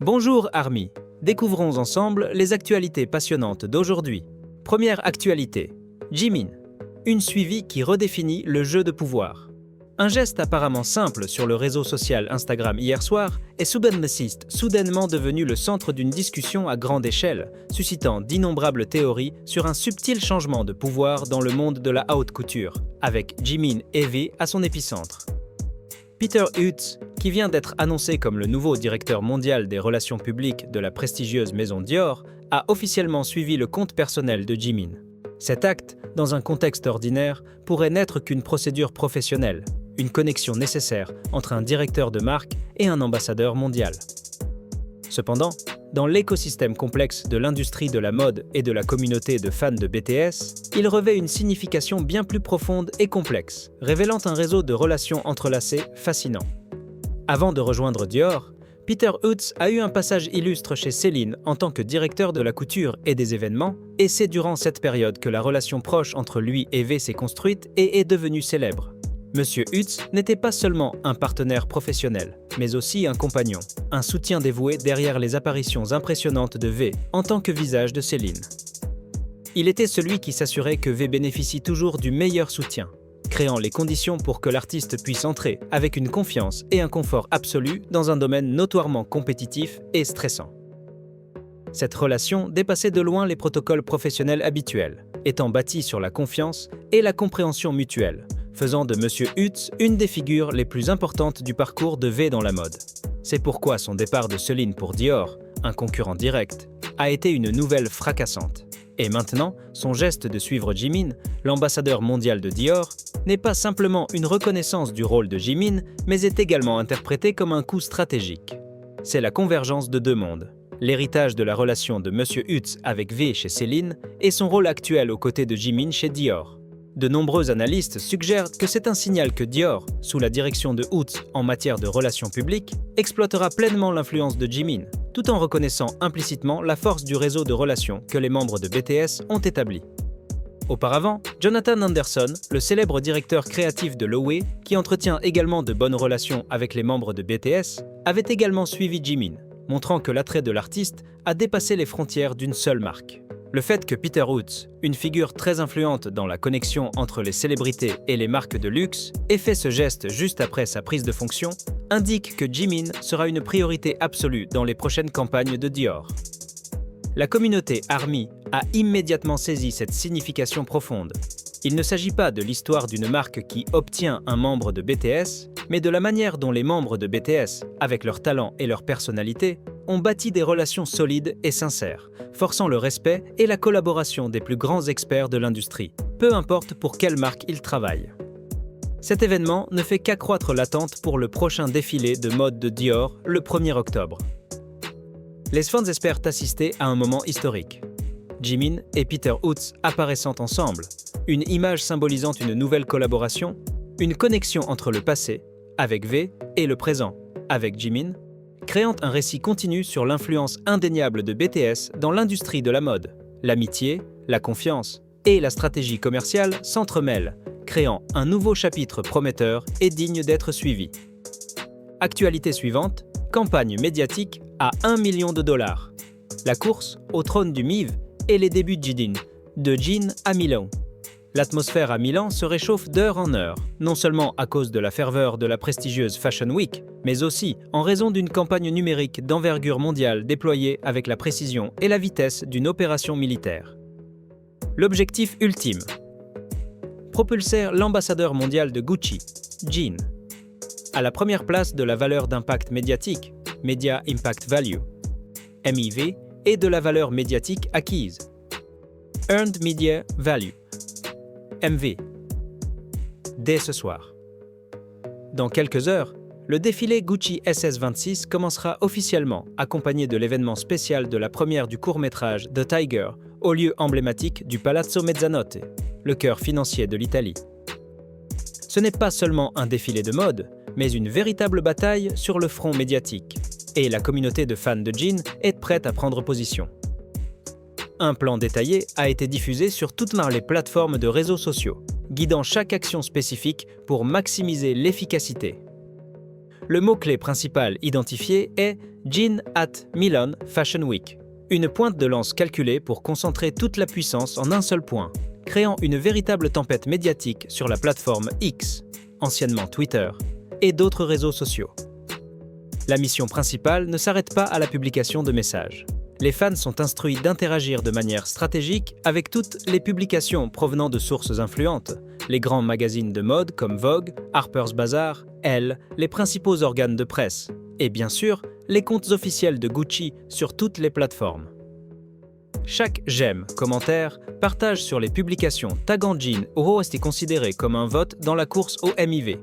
Bonjour Army, découvrons ensemble les actualités passionnantes d'aujourd'hui. Première actualité, Jimin, une suivie qui redéfinit le jeu de pouvoir. Un geste apparemment simple sur le réseau social Instagram hier soir est soudainement devenu le centre d'une discussion à grande échelle, suscitant d'innombrables théories sur un subtil changement de pouvoir dans le monde de la haute couture, avec Jimin et V à son épicentre. Peter Utz, qui vient d'être annoncé comme le nouveau directeur mondial des relations publiques de la prestigieuse maison Dior, a officiellement suivi le compte personnel de Jimin. Cet acte, dans un contexte ordinaire, pourrait n'être qu'une procédure professionnelle, une connexion nécessaire entre un directeur de marque et un ambassadeur mondial. Cependant, dans l'écosystème complexe de l'industrie de la mode et de la communauté de fans de BTS, il revêt une signification bien plus profonde et complexe, révélant un réseau de relations entrelacées fascinant. Avant de rejoindre Dior, Peter Utz a eu un passage illustre chez Celine en tant que directeur de la couture et des événements, et c'est durant cette période que la relation proche entre lui et V s'est construite et est devenue célèbre. Monsieur Utz n'était pas seulement un partenaire professionnel, mais aussi un compagnon, un soutien dévoué derrière les apparitions impressionnantes de V en tant que visage de Céline. Il était celui qui s'assurait que V bénéficie toujours du meilleur soutien, créant les conditions pour que l'artiste puisse entrer avec une confiance et un confort absolu dans un domaine notoirement compétitif et stressant. Cette relation dépassait de loin les protocoles professionnels habituels, étant bâtie sur la confiance et la compréhension mutuelle, faisant de Monsieur Utz une des figures les plus importantes du parcours de V dans la mode. C'est pourquoi son départ de Celine pour Dior, un concurrent direct, a été une nouvelle fracassante. Et maintenant, son geste de suivre Jimin, l'ambassadeur mondial de Dior, n'est pas simplement une reconnaissance du rôle de Jimin, mais est également interprété comme un coup stratégique. C'est la convergence de deux mondes, l'héritage de la relation de Monsieur Utz avec V chez Celine et son rôle actuel aux côtés de Jimin chez Dior. De nombreux analystes suggèrent que c'est un signal que Dior, sous la direction de Utz en matière de relations publiques, exploitera pleinement l'influence de Jimin, tout en reconnaissant implicitement la force du réseau de relations que les membres de BTS ont établi. Auparavant, Jonathan Anderson, le célèbre directeur créatif de Loewe, qui entretient également de bonnes relations avec les membres de BTS, avait également suivi Jimin, montrant que l'attrait de l'artiste a dépassé les frontières d'une seule marque. Le fait que Peter Utz, une figure très influente dans la connexion entre les célébrités et les marques de luxe, ait fait ce geste juste après sa prise de fonction, indique que Jimin sera une priorité absolue dans les prochaines campagnes de Dior. La communauté ARMY a immédiatement saisi cette signification profonde. Il ne s'agit pas de l'histoire d'une marque qui obtient un membre de BTS, mais de la manière dont les membres de BTS, avec leur talent et leur personnalité, ont bâti des relations solides et sincères, forçant le respect et la collaboration des plus grands experts de l'industrie, peu importe pour quelle marque ils travaillent. Cet événement ne fait qu'accroître l'attente pour le prochain défilé de mode de Dior le 1er octobre. Les fans espèrent assister à un moment historique. Jimin et Peter Utz apparaissant ensemble, une image symbolisant une nouvelle collaboration, une connexion entre le passé, avec V, et le présent, avec Jimin, créant un récit continu sur l'influence indéniable de BTS dans l'industrie de la mode. L'amitié, la confiance et la stratégie commerciale s'entremêlent, créant un nouveau chapitre prometteur et digne d'être suivi. Actualité suivante, campagne médiatique à $1 million. La course au trône du MIV et les débuts de Jin à Milan. L'atmosphère à Milan se réchauffe d'heure en heure, non seulement à cause de la ferveur de la prestigieuse Fashion Week, mais aussi en raison d'une campagne numérique d'envergure mondiale déployée avec la précision et la vitesse d'une opération militaire. L'objectif ultime: propulser l'ambassadeur mondial de Gucci, Jin, à la première place de la valeur d'impact médiatique, Media Impact Value, MIV, et de la valeur médiatique acquise, Earned Media Value, MV. Dès ce soir. Dans quelques heures, le défilé Gucci SS26 commencera officiellement, accompagné de l'événement spécial de la première du court-métrage The Tiger, au lieu emblématique du Palazzo Mezzanotte, le cœur financier de l'Italie. Ce n'est pas seulement un défilé de mode, mais une véritable bataille sur le front médiatique, et la communauté de fans de Jin est prête à prendre position. Un plan détaillé a été diffusé sur toutes les plateformes de réseaux sociaux, guidant chaque action spécifique pour maximiser l'efficacité. Le mot-clé principal identifié est Jin at Milan Fashion Week, une pointe de lance calculée pour concentrer toute la puissance en un seul point, créant une véritable tempête médiatique sur la plateforme X, anciennement Twitter, et d'autres réseaux sociaux. La mission principale ne s'arrête pas à la publication de messages. Les fans sont instruits d'interagir de manière stratégique avec toutes les publications provenant de sources influentes, les grands magazines de mode comme Vogue, Harper's Bazaar, Elle, les principaux organes de presse, et bien sûr, les comptes officiels de Gucci sur toutes les plateformes. Chaque j'aime, commentaire, partage sur les publications taguant Jin est considéré comme un vote dans la course au MIV.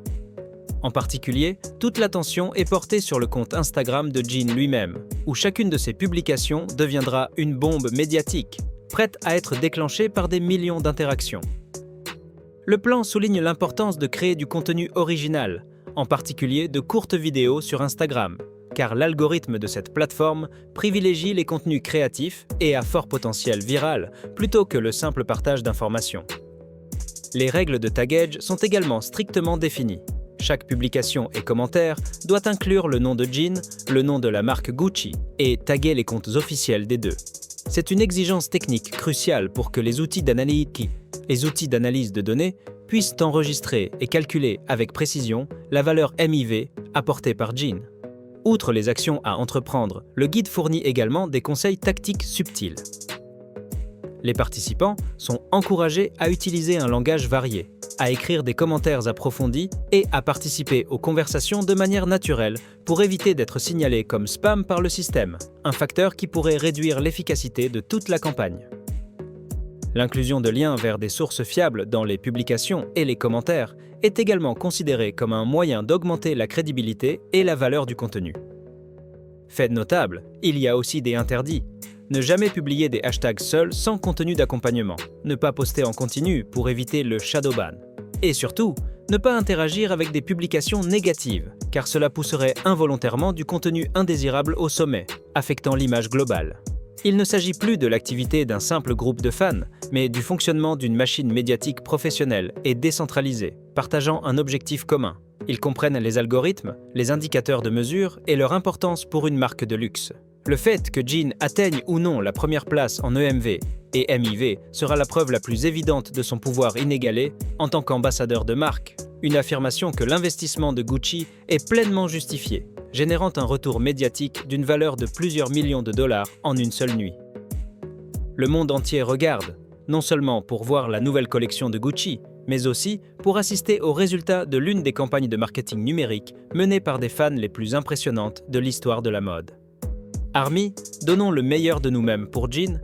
En particulier, toute l'attention est portée sur le compte Instagram de Jin lui-même, où chacune de ses publications deviendra une bombe médiatique, prête à être déclenchée par des millions d'interactions. Le plan souligne l'importance de créer du contenu original, en particulier de courtes vidéos sur Instagram, car l'algorithme de cette plateforme privilégie les contenus créatifs et à fort potentiel viral, plutôt que le simple partage d'informations. Les règles de tagage sont également strictement définies. Chaque publication et commentaire doit inclure le nom de Jin, le nom de la marque Gucci et taguer les comptes officiels des deux. C'est une exigence technique cruciale pour que les outils d'analyse de données puissent enregistrer et calculer avec précision la valeur MIV apportée par Jin. Outre les actions à entreprendre, le guide fournit également des conseils tactiques subtils. Les participants sont encouragés à utiliser un langage varié, à écrire des commentaires approfondis et à participer aux conversations de manière naturelle pour éviter d'être signalés comme spam par le système, un facteur qui pourrait réduire l'efficacité de toute la campagne. L'inclusion de liens vers des sources fiables dans les publications et les commentaires est également considérée comme un moyen d'augmenter la crédibilité et la valeur du contenu. Fait notable, il y a aussi des interdits. Ne jamais publier des hashtags seuls sans contenu d'accompagnement, ne pas poster en continu pour éviter le shadowban. Et surtout, ne pas interagir avec des publications négatives, car cela pousserait involontairement du contenu indésirable au sommet, affectant l'image globale. Il ne s'agit plus de l'activité d'un simple groupe de fans, mais du fonctionnement d'une machine médiatique professionnelle et décentralisée, partageant un objectif commun. Ils comprennent les algorithmes, les indicateurs de mesure et leur importance pour une marque de luxe. Le fait que Jin atteigne ou non la première place en EMV et MIV sera la preuve la plus évidente de son pouvoir inégalé en tant qu'ambassadeur de marque, une affirmation que l'investissement de Gucci est pleinement justifié, générant un retour médiatique d'une valeur de plusieurs millions de dollars en une seule nuit. Le monde entier regarde, non seulement pour voir la nouvelle collection de Gucci, mais aussi pour assister aux résultats de l'une des campagnes de marketing numérique menées par des fans les plus impressionnantes de l'histoire de la mode. ARMY, donnons le meilleur de nous-mêmes pour Jin